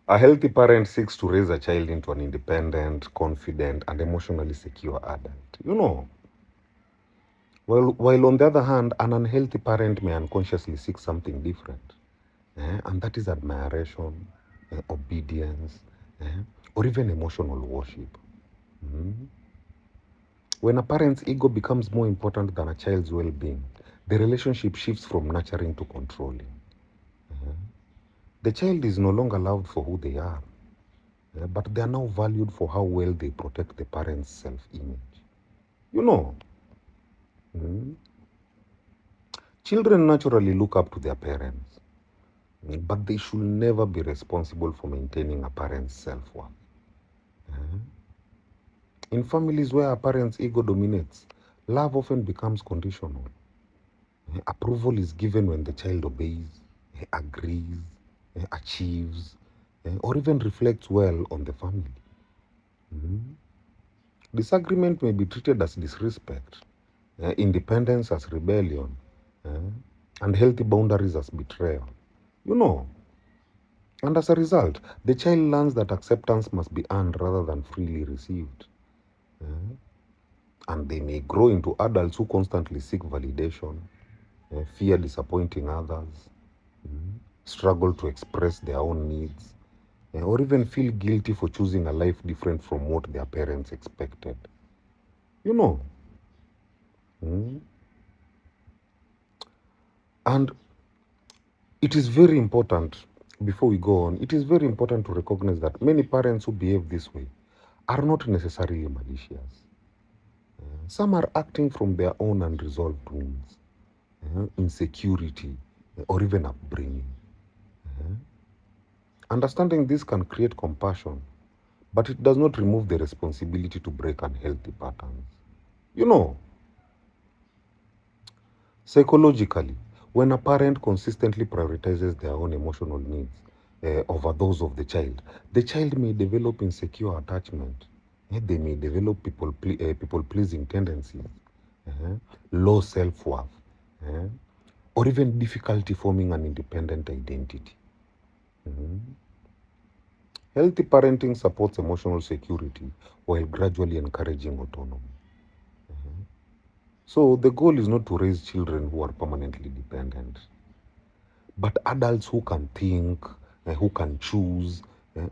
A healthy parent seeks to raise a child into an independent, confident, and emotionally secure adult. While on the other hand, an unhealthy parent may unconsciously seek something different, and that is admiration, obedience, eh, or even emotional worship. Mhm. When a parent's ego becomes more important than a child's well being, the relationship shifts from nurturing to controlling. Mhm. The child is no longer loved for who they are, but they are now valued for how well they protect the parent's self image. You know, mm, children naturally look up to their parents, but they should never be responsible for maintaining a parent's self worth. In families where a parent's ego dominates, love often becomes conditional. Approval is given when the child obeys, agrees, achieves, or even reflects well on the family. Mhm. Disagreement may be treated as disrespect, independence as rebellion, uh, and healthy boundaries as betrayal. You know, and as a result, the child learns that acceptance must be earned rather than freely received. uh, and they may grow into adults who constantly seek validation, fear disappointing others, struggle to express their own needs, or even feel guilty for choosing a life different from what their parents expected. You know, mm, and it is very important, before we go on, it is very important to recognize that many parents who behave this way are not necessarily malicious. Some are acting from their own unresolved wounds, insecurity, or even upbringing. Understanding this can create compassion, but it does not remove the responsibility to break unhealthy patterns. You know, psychologically, when a parent consistently prioritizes their own emotional needs over those of the child may develop insecure attachment. They may develop people pleasing tendencies, uh, low self worth, or even difficulty forming an independent identity. Mhm. Healthy parenting supports emotional security while gradually encouraging autonomy. So the goal is not to raise children who are permanently dependent, but adults who can think, who can choose,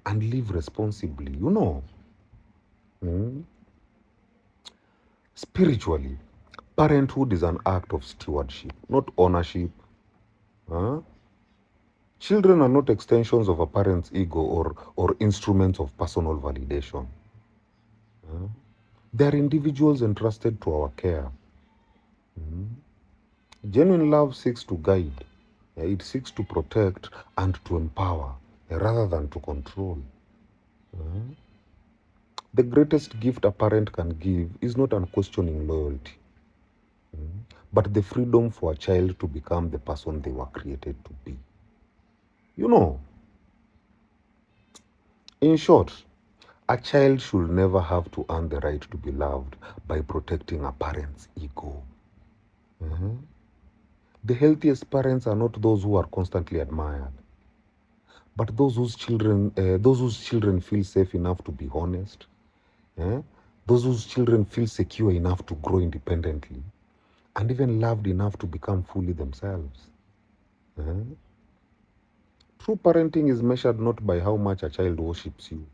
and live responsibly. Mm. Spiritually, parenthood is an act of stewardship, not ownership. Huh? Children are not extensions of a parent's ego or instruments of personal validation. Huh? They are individuals entrusted to our care. Mm. Genuine love seeks to guide, it seeks to protect and to empower rather than to control. Uh, The greatest gift a parent can give is not unquestioning loyalty, but the freedom for a child to become the person they were created to be. You know, in short, a child should never have to earn the right to be loved by protecting a parent's ego. Mhm. The healthiest parents are not those who are constantly admired, but those whose children feel safe enough to be honest, eh? Those whose children feel secure enough to grow independently, and even loved enough to become fully themselves. eh? True parenting is measured not by how much a child worships you,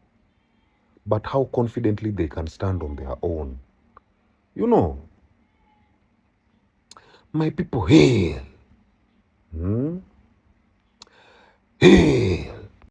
but how confidently they can stand on their own. You know, my people, hail, hmm? Hail.